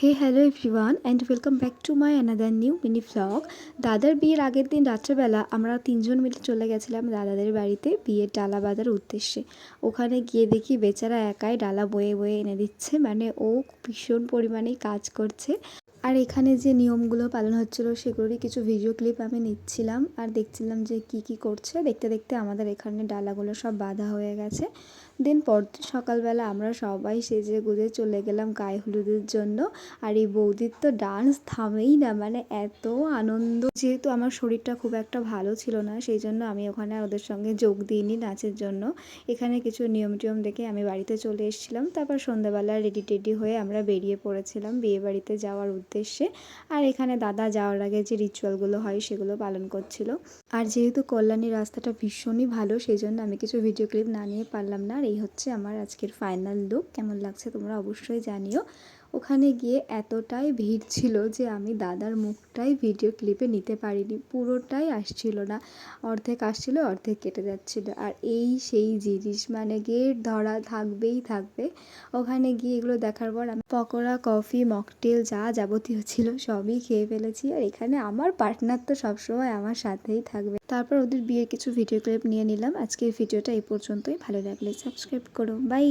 Hey hello everyone and welcome back to my another new mini vlog. দাদার বিয়ের আগের দিন রাত্রেবেলা আমরা তিনজন মিলে চলে গেছিলাম দাদাদের বাড়িতে বিয়ের ডালা বাঁধার উদ্দেশ্যে। ওখানে গিয়ে দেখি বেচারা একাই ডালা বয়ে বয়ে এনে দিচ্ছে, মানে ও ভীষণ পরিমাণেই কাজ করছে। আর এখানে যে নিয়মগুলো পালন হচ্ছিল সেগুলোরই কিছু ভিডিও ক্লিপ আমি নিচ্ছিলাম আর দেখছিলাম যে কি কি করছে। দেখতে দেখতে আমাদের এখানে ডালাগুলো সব বাঁধা হয়ে গেছে। দেন পরদিন সকালবেলা আমরা সবাই সেজে গুজে চলে গেলাম গায়ে হলুদের জন্য। আর এই বৌদির তো ডান্স থামেই না, মানে এত আনন্দ। যেহেতু আমার শরীরটা খুব একটা ভালো ছিল না, সেই জন্য আমি ওখানে আর ওদের সঙ্গে যোগ দিইনি নাচের জন্য। এখানে কিছু নিয়ম টিয়ম দেখে আমি বাড়িতে চলে এসেছিলাম। তারপর সন্ধ্যাবেলা রেডি টেডি হয়ে আমরা বেরিয়ে পড়েছিলাম বিয়ে বাড়িতে যাওয়ার উদ্দেশ্যে। আর এখানে দাদা যাওয়ার আগে যে রিচুয়ালগুলো হয় সেগুলো পালন করছিল। আর যেহেতু কল্যাণী রাস্তাটা ভীষণই ভালো, সেই জন্য আমি কিছু ভিডিও ক্লিপ না নিয়ে পারলাম না। আর এই হচ্ছে আমার আজকের ফাইনাল লুক। কেমন লাগছে তোমরা অবশ্যই জানিও। ওখানে গিয়ে এতটাই ভিড় ছিল যে আমি দাদার মুখটাই ভিডিও ক্লিপে নিতে পারিনি, পুরোটাই আসছিল না। অর্ধেক আসছিল, অর্ধেক কেটে যাচ্ছিল। আর এই সেই জিনিস, মানে গেট ধরা থাকবেই থাকবে। ওখানে গিয়ে এগুলো দেখার পর আমি পকোড়া, কফি, মকটেল যা যাবতীয় ছিল সবই খেয়ে ফেলেছি। আর এখানে আমার পার্টনার তো সবসময় আমার সাথেই থাকবে। তারপর ওদের বিয়ের কিছু ভিডিও ক্লিপ নিয়ে নিলাম। আজকের ভিডিওটা এই পর্যন্তই। ভালো লাগলে সাবস্ক্রাইব করো। বাই।